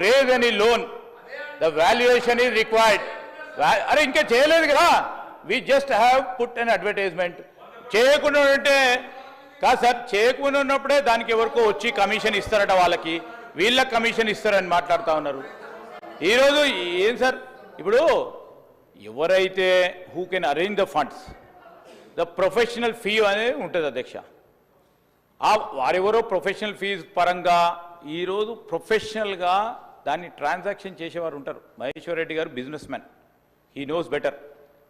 raise any loan, the valuation is required. అరే ఇంకా చేయలేదు కదా, we just have put an advertisement. చేయకుండా ఉంటే కాదు సార్, చేయకుండా ఉన్నప్పుడే దానికి ఎవరికో వచ్చి కమిషన్ ఇస్తారట, వాళ్ళకి వీళ్ళ కమిషన్ ఇస్తారని మాట్లాడుతూ ఉన్నారు. ఈరోజు ఏం సార్, ఇప్పుడు ఎవరైతే who can arrange the funds, the professional fee అనేది ఉంటుంది అధ్యక్ష. వారెవరో ప్రొఫెషనల్ ఫీజు పరంగా ఈరోజు ప్రొఫెషనల్గా దాన్ని ట్రాన్సాక్షన్ చేసేవారు ఉంటారు. మహేశ్వర్ రెడ్డి గారు business man, he knows better.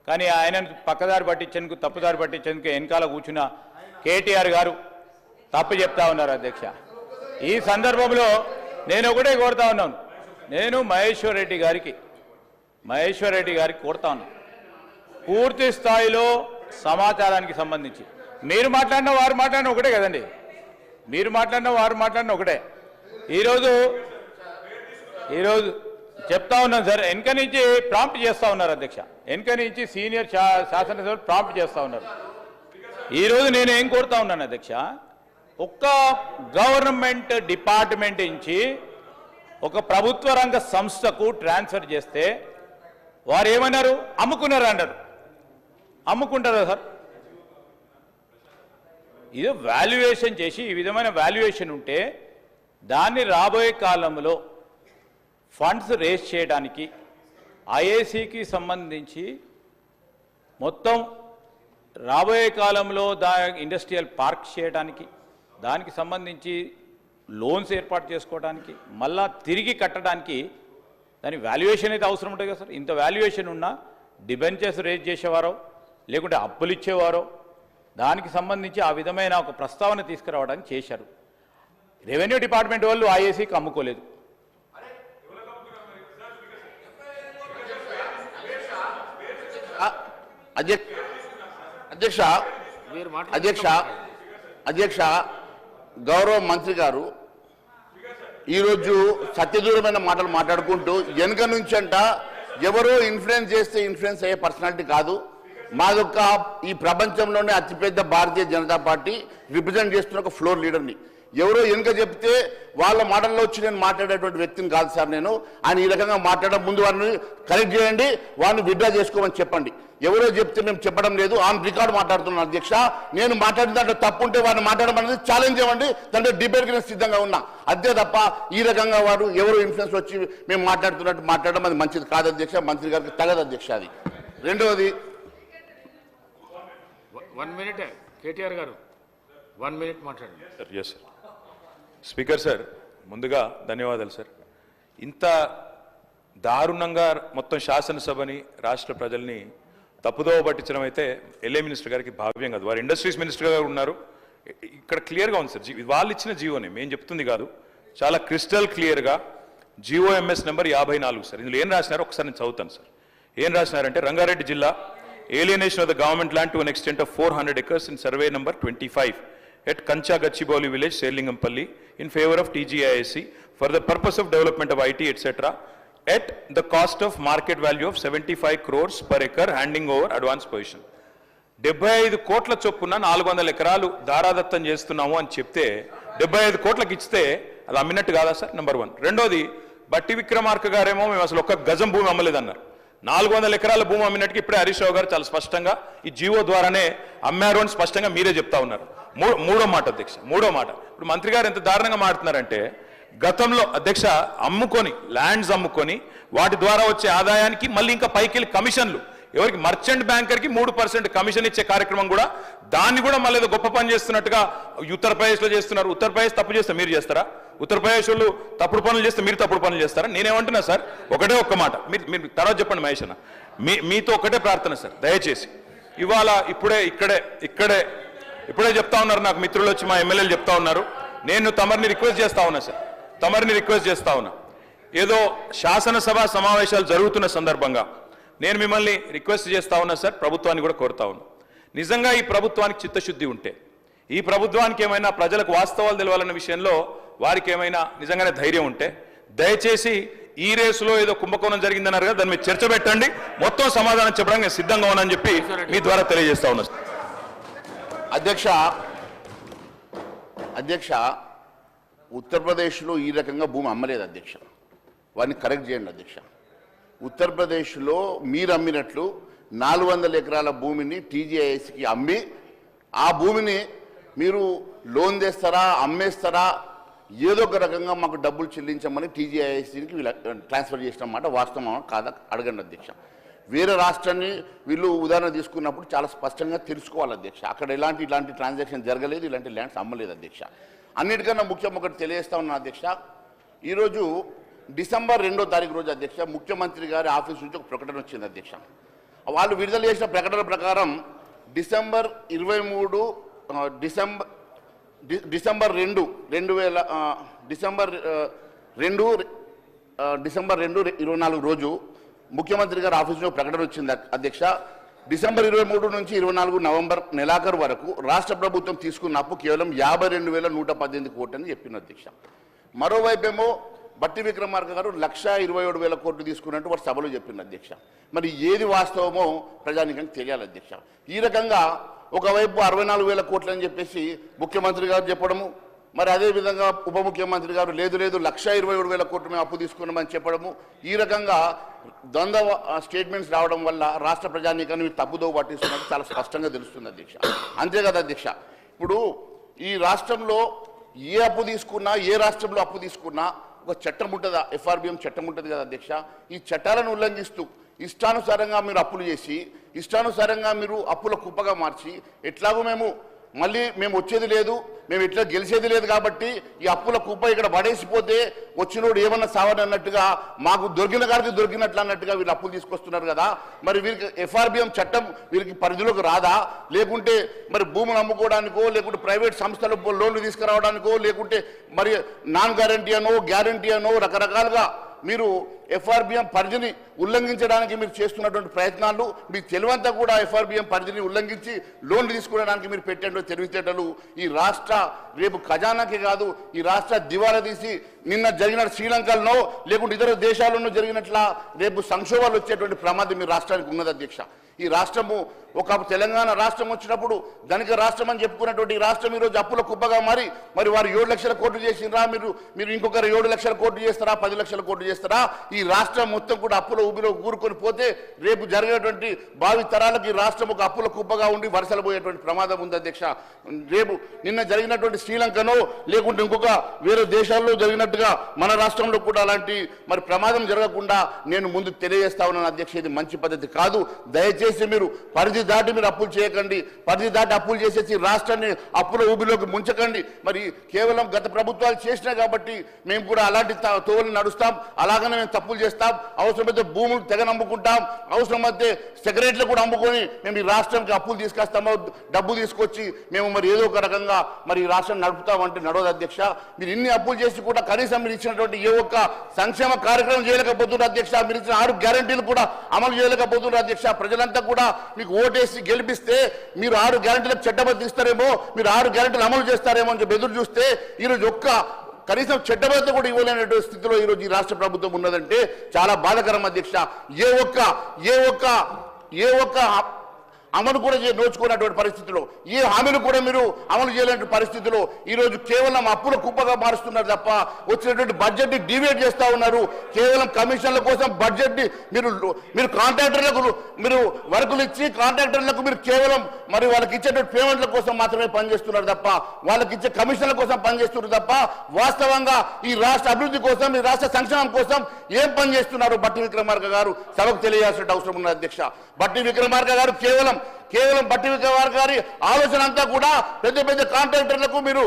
కానీ ఆయన పక్కదారి పట్టించేందుకు, తప్పుదారి పట్టించేందుకు వెనకాల కూర్చున్న కేటీఆర్ గారు తప్పు చెప్తా ఉన్నారు అధ్యక్ష. ఈ సందర్భంలో నేను ఒకటే కోరుతా ఉన్నాను, నేను మహేశ్వర్ రెడ్డి గారికి కోరుతా ఉన్నాను, పూర్తి స్థాయిలో సమాచారానికి సంబంధించి మీరు మాట్లాడిన వారు మాట్లాడిన ఒకటే కదండి, మీరు మాట్లాడిన వారు మాట్లాడిన ఒకటే. ఈరోజు చెప్తా ఉన్నాను సార్, వెనక నుంచి ప్రాంప్ట్ చేస్తూ ఉన్నారు అధ్యక్ష, వెనక నుంచి సీనియర్ శాసనసభ్యులు ప్రాంప్ట్ చేస్తూ ఉన్నారు. ఈరోజు నేను ఏం కోరుతా ఉన్నాను అధ్యక్ష, ఒక్క గవర్నమెంట్ డిపార్ట్మెంట్ నుంచి ఒక ప్రభుత్వ రంగ సంస్థకు ట్రాన్స్ఫర్ చేస్తే వారు ఏమన్నారు, అమ్ముకున్నారు అన్నారు. అమ్ముకుంటారా సార్? ఇది వాల్యుయేషన్ చేసి, ఈ విధమైన వాల్యుయేషన్ ఉంటే దాన్ని రాబోయే కాలంలో ఫండ్స్ రేస్ చేయడానికి ఐఏసీకి సంబంధించి మొత్తం రాబోయే కాలంలో ఇండస్ట్రియల్ పార్క్ చేయడానికి, దానికి సంబంధించి లోన్స్ ఏర్పాటు చేసుకోవడానికి, మళ్ళా తిరిగి కట్టడానికి దాని వాల్యుయేషన్ అయితే అవసరం ఉంటుంది కదా సార్. ఇంత వాల్యుయేషన్ ఉన్నా డిబెంచర్స్ రేజ్ చేసేవారో లేకుంటే అప్పులు ఇచ్చేవారో దానికి సంబంధించి ఆ విధమైన ఒక ప్రస్తావన తీసుకురావడానికి చేశారు. రెవెన్యూ డిపార్ట్మెంట్ వాళ్ళు ఐఏసీకి అమ్ముకోలేదు. అధ్యక్ష గౌరవ మంత్రి గారు ఈరోజు సత్యదూరమైన మాటలు మాట్లాడుకుంటూ వెనుక నుంచి అంట ఎవరో ఇన్ఫ్లుయెన్స్ చేస్తే ఇన్ఫ్లుయెన్స్ అయ్యే పర్సనాలిటీ కాదు, మాదొక్క ఈ ప్రపంచంలోనే అతిపెద్ద భారతీయ జనతా పార్టీ రిప్రజెంట్ చేస్తున్న ఒక ఫ్లోర్ లీడర్ని. ఎవరో వెనుక చెప్తే వాళ్ళ మాటల్లో వచ్చి నేను మాట్లాడేటువంటి వ్యక్తిని కాదు సార్ నేను. ఆయన ఈ రకంగా మాట్లాడడం ముందు వారిని కరెక్ట్ చేయండి, వారిని విత్డ్రా చేసుకోమని చెప్పండి. ఎవరో చెప్తే మేము చెప్పడం లేదు, ఆన్ రికార్డు మాట్లాడుతున్నాను అధ్యక్ష. నేను మాట్లాడిన దాంట్లో తప్పు ఉంటే వారిని మాట్లాడడం అనేది ఛాలెంజ్ ఇవ్వండి, దాంట్లో డిబేట్కి నేను సిద్ధంగా ఉన్నా. అంతే తప్ప ఈ రకంగా వారు ఎవరో ఇన్ఫ్లుయెన్స్ వచ్చి మేము మాట్లాడుతున్నట్టు మాట్లాడడం అది మంచిది కాదు అధ్యక్ష, మంత్రి గారికి తగదు అధ్యక్ష. అది రెండవది 1 minute కేటీఆర్ గారు 1 minute మాట్లాడండి sir. Yes sir. Speaker sir, ముందుగా ధన్యవాదాలు సార్. ఇంత దారుణంగా మొత్తం శాసనసభని రాష్ట్ర ప్రజల్ని తప్పుదోవ పట్టించడం అయితే ఎల్ఏ మినిస్టర్ గారికి భావ్యం కాదు. వారు ఇండస్ట్రీస్ మినిస్టర్ గారు ఉన్నారు, ఇక్కడ క్లియర్గా ఉంది సార్. వాళ్ళు ఇచ్చిన జీవోనే మేము చెప్తుంది కాదు, చాలా క్రిస్టల్ క్లియర్గా జీఓఎంఎస్ నెంబర్ 54 సార్. ఇందులో ఏం రాసినారో ఒకసారి నేను చదువుతాను సార్. ఏం రాసినారంటే, రంగారెడ్డి జిల్లా alienation of the government land to an extent of 400 acres in survey number 25 at Kancha Gachibowli village, Selingampalli, in favor of TGISC for the purpose of development of IT, etc. at the cost of market value of 75 crores per acre, handing over advance position. 75 కోట్ల చొప్పున 400 ఎకరాలు దారాదత్తం చేస్తున్నాము అని చెప్తే 75 కోట్లకు ఇస్తే అది అమ్మినట్టు కాదా సార్? నెంబర్ 1. రెండోది, బట్టి విక్రమార్క గారేమో మేము అసలు ఒక్క గజం భూమి అమ్మలేదన్నారు. 400 ఎకరాల భూమి అమ్మినట్టుకి ఇప్పుడే హరీష్ రావు గారు చాలా స్పష్టంగా ఈ జీవో ద్వారానే అమ్మారు అని స్పష్టంగా మీరే చెప్తా ఉన్నారు. మూడో మాట అధ్యక్ష, మూడో మాట, ఇప్పుడు మంత్రి గారు ఎంత దారుణంగా మాట్లాడుతున్నారంటే, గతంలో అధ్యక్ష అమ్ముకొని ల్యాండ్స్ అమ్ముకొని వాటి ద్వారా వచ్చే ఆదాయానికి మళ్ళీ ఇంకా పైకి కమిషన్లు, ఎవరికి మర్చెంట్ బ్యాంకర్కి 3% కమిషన్ ఇచ్చే కార్యక్రమం కూడా, దాన్ని కూడా మళ్ళీ గొప్ప పని చేస్తున్నట్టుగా ఉత్తరప్రదేశ్లో చేస్తున్నారు. ఉత్తరప్రదేశ్ తప్పు చేస్తే మీరు చేస్తారా? ఉత్తరప్రదేశ్ వాళ్ళు తప్పుడు పనులు చేస్తే మీరు తప్పుడు పనులు చేస్తారా? నేనేమంటున్నా సార్, ఒకటే ఒక్క మాట, మీరు తర్వాత చెప్పండి మహేష్ అన్న, మీతో ఒకటే ప్రార్థన సార్, దయచేసి ఇవాళ ఇప్పుడే చెప్తా ఉన్నారు నాకు మిత్రులు వచ్చి, మా ఎమ్మెల్యేలు చెప్తా ఉన్నారు, నేను తమరిని రిక్వెస్ట్ చేస్తా ఉన్నా సార్, తమరిని రిక్వెస్ట్ చేస్తా ఉన్నా, ఏదో శాసనసభ సమావేశాలు జరుగుతున్న సందర్భంగా నేను మిమ్మల్ని రిక్వెస్ట్ చేస్తా ఉన్నా సార్, ప్రభుత్వాన్ని కూడా కోరుతా ఉన్నా, నిజంగా ఈ ప్రభుత్వానికి చిత్తశుద్ధి ఉంటే, ఈ ప్రభుత్వానికి ఏమైనా ప్రజలకు వాస్తవాలు తెలవాలన్న విషయంలో వారికి ఏమైనా నిజంగానే ధైర్యం ఉంటే, దయచేసి ఈ రేసులో ఏదో కుంభకోణం జరిగిందన్నారు కదా, దాని మీద చర్చ పెట్టండి, మొత్తం సమాధానం చెప్పడానికి నేను సిద్ధంగా ఉన్నానని చెప్పి మీ ద్వారా తెలియజేస్తా ఉన్నా. అధ్యక్ష ఉత్తరప్రదేశ్లో ఈ రకంగా భూమి అమ్మలేదు అధ్యక్ష. వాడిని కరెక్ట్ చేయండి అధ్యక్ష. ఉత్తరప్రదేశ్లో మీరు అమ్మినట్లు 400 ఎకరాల భూమిని టీజీఐఎస్కి అమ్మి ఆ భూమిని మీరు లోన్ తెస్తారా, అమ్మేస్తారా, ఏదో ఒక రకంగా మాకు డబ్బులు చెల్లించమని టీజీఐఎస్కి వీళ్ళు ట్రాన్స్ఫర్ చేసిన మాట వాస్తవం కాదా అడగండి అధ్యక్ష. వేరే రాష్ట్రాన్ని వీళ్ళు ఉదాహరణ తీసుకున్నప్పుడు చాలా స్పష్టంగా తెలుసుకోవాలి అధ్యక్ష. అక్కడ ఇలాంటి ట్రాన్సాక్షన్ జరగలేదు, ఇలాంటి ల్యాండ్స్ అమ్మలేదు అధ్యక్ష. అన్నిటికన్నా ముఖ్యం ఒకటి తెలియజేస్తా ఉన్నా అధ్యక్ష. ఈరోజు డిసెంబర్ 2వ తారీఖు రోజు అధ్యక్ష ముఖ్యమంత్రి గారి ఆఫీస్ నుంచి ఒక ప్రకటన వచ్చింది అధ్యక్ష. వాళ్ళు విడుదల చేసిన ప్రకటన ప్రకారం డిసెంబర్ 2 2024 రోజు ముఖ్యమంత్రి గారి ఆఫీస్ నుంచి ప్రకటన వచ్చింది అధ్యక్ష. డిసెంబర్ 23 నుంచి 24 నవంబర్ నెలాఖరు వరకు రాష్ట్ర ప్రభుత్వం తీసుకున్న అప్పు కేవలం 52,118 కోట్లు అని చెప్పింది అధ్యక్ష. మరోవైపేమో బట్టి విక్రమార్క గారు 1,27,000 కోట్లు తీసుకున్నట్టు వారు సభలో చెప్పింది అధ్యక్ష. మరి ఏది వాస్తవమో ప్రజానికానికి తెలియాలి అధ్యక్ష. ఈ రకంగా ఒకవైపు 64,000 కోట్లు అని చెప్పేసి ముఖ్యమంత్రి గారు చెప్పడము, మరి అదేవిధంగా ఉప ముఖ్యమంత్రి గారు లేదు 1,27,000 కోట్లు మేము అప్పు తీసుకున్నామని చెప్పడము, ఈ రకంగా ద్వంద్వ స్టేట్మెంట్స్ రావడం వల్ల రాష్ట్ర ప్రజానీకాన్ని మీరు తప్పుదోవ పట్టిస్తున్నట్టు చాలా స్పష్టంగా తెలుస్తుంది అధ్యక్ష. అంతే కదా అధ్యక్ష. ఇప్పుడు ఈ రాష్ట్రంలో ఏ అప్పు తీసుకున్నా, ఏ రాష్ట్రంలో అప్పు తీసుకున్నా ఒక చట్టం ఉంటుందా, FRBM చట్టం ఉంటుంది కదా అధ్యక్ష. ఈ చట్టాలను ఉల్లంఘిస్తూ ఇష్టానుసారంగా మీరు అప్పులు చేసి, ఇష్టానుసారంగా మీరు అప్పుల కుప్పగా మార్చి, ఎట్లాగో మేము వచ్చేది లేదు, మేము ఎట్లా గెలిచేది లేదు కాబట్టి ఈ అప్పుల కుప్ప ఇక్కడ పడేసిపోతే వచ్చినోడు ఏమన్నా సావని అన్నట్టుగా, మాకు దొరికిన కాడికి దొరికినట్లు అన్నట్టుగా వీళ్ళు అప్పులు తీసుకొస్తున్నారు కదా. మరి వీరికి FRBM చట్టం వీరికి పరిధిలోకి రాదా? లేకుంటే మరి భూములు అమ్ముకోవడానికో, లేకుంటే ప్రైవేట్ సంస్థలు లోన్లు తీసుకురావడానికో, లేకుంటే మరి నాన్ గ్యారంటీ అనో గ్యారంటీ అనో రకరకాలుగా మీరు FRBM పరిధిని ఉల్లంఘించడానికి మీరు చేస్తున్నటువంటి ప్రయత్నాలు, మీ తెలివంతా కూడా FRBM పరిధిని ఉల్లంఘించి లోన్లు తీసుకునేడానికి మీరు పెట్టే తెలివితేటలు ఈ రాష్ట్ర రేపు ఖజానాకి కాదు, ఈ రాష్ట్ర దివాలా తీసి నిన్న జరిగిన శ్రీలంకలో లేకుంటే ఇతర దేశాల్లోనూ జరిగినట్లా రేపు సంక్షోభాలు వచ్చేటువంటి ప్రమాదం మీ రాష్ట్రానికి ఉన్నది అధ్యక్ష. ఈ రాష్ట్రము ఒక తెలంగాణ రాష్ట్రం వచ్చినప్పుడు ధనిక రాష్ట్రం అని చెప్పుకున్నటువంటి ఈ రాష్ట్రం ఈరోజు అప్పుల కుప్పగా మరి వారు 7 లక్షల కోట్లు చేసినరా, మీరు ఇంకొకరు 7 లక్షల కోట్లు చేస్తారా, 10 లక్షల కోట్లు చేస్తారా? ఈ రాష్ట్రం మొత్తం కూడా అప్పుల ఊబిలో కూరుకొని పోతే రేపు జరిగేటువంటి భావి తరాలకు ఈ రాష్ట్రం ఒక అప్పుల కుప్పగా ఉండి వరుసలు పోయేటువంటి ప్రమాదం ఉంది అధ్యక్ష. రేపు నిన్న జరిగినటువంటి శ్రీలంకనో లేకుంటే ఇంకొక వేరే దేశాల్లో జరిగినట్టుగా మన రాష్ట్రంలో కూడా అలాంటి మరి ప్రమాదం జరగకుండా నేను ముందు తెలియజేస్తా ఉన్నాను అధ్యక్ష. ఇది మంచి పద్ధతి కాదు. దయచేసి మీరు పరిధి దాటి మీరు అప్పులు చేయకండి, పరిధి దాటి అప్పులు చేసేసి రాష్ట్రాన్ని అప్పుల ఊబిలోకి ముంచకండి. మరి కేవలం గత ప్రభుత్వాలు చేసినాయి కాబట్టి మేము కూడా అలాంటి తోవలు నడుస్తాం, అలాగనే మేము తప్పులు చేస్తాం. అవసరమైతే భూములు తెగ నమ్ముకుంటాం, అవసరమైతే సెక్రటరీలు కూడా అమ్ముకొని మేము ఈ రాష్ట్రానికి అప్పులు తీసుకొస్తామో, డబ్బు తీసుకొచ్చి మేము మరి ఏదో ఒక రకంగా మరి ఈ రాష్ట్రాన్ని నడుపుతామంటే నడవదు అధ్యక్ష. మీరు ఇన్ని అప్పులు చేసి కూడా కనీసం మీరు ఇచ్చినటువంటి ఏ ఒక్క సంక్షేమ కార్యక్రమం చేయలేకపోతున్నారు అధ్యక్ష. మీరు ఇచ్చిన 6 గ్యారంటీలు కూడా అమలు చేయలేకపోతున్నారు అధ్యక్ష. ప్రజలంతా కూడా మీకు ఓటేసి గెలిపిస్తే మీరు 6 గ్యారంటీలకు చట్టబద్ధ ఇస్తారేమో, మీరు 6 గ్యారంటీలు అమలు చేస్తారేమో అని చెప్పి ఎదురు చూస్తే ఈరోజు కనీసం చట్టబద్ధ కూడా ఇవ్వలేనటువంటి స్థితిలో ఈరోజు ఈ రాష్ట్ర ప్రభుత్వం ఉన్నదంటే చాలా బాధాకరం అధ్యక్ష. ఏ ఒక్క అమలు కూడా నోచుకున్నటువంటి పరిస్థితిలో, ఏ హామీలు కూడా మీరు అమలు చేయలేని పరిస్థితిలో ఈరోజు కేవలం అప్పుల కుప్పగా మారుస్తున్నారు తప్ప వచ్చినటువంటి బడ్జెట్ని డివేట్ చేస్తూ ఉన్నారు. కేవలం కమిషన్ల కోసం బడ్జెట్ని మీరు కాంట్రాక్టర్లకు మీరు వర్కులు ఇచ్చి కాంట్రాక్టర్లకు మీరు కేవలం మరి వాళ్ళకి ఇచ్చేటువంటి పేమెంట్ల కోసం మాత్రమే పనిచేస్తున్నారు తప్ప, వాళ్ళకి ఇచ్చే కమిషన్ల కోసం పనిచేస్తున్నారు తప్ప వాస్తవంగా ఈ రాష్ట్ర అభివృద్ధి కోసం, ఈ రాష్ట్ర సంక్షేమం కోసం ఏం పనిచేస్తున్నారు బట్టి విక్రమార్క గారు సభకు తెలియాల్సిన అవసరం ఉన్నది అధ్యక్ష. బట్టి విక్రమార్క గారు కేవలం బట్టి విక్రమార్క గారి ఆలోచన అంతా కూడా పెద్ద కాంట్రాక్టర్లకు మీరు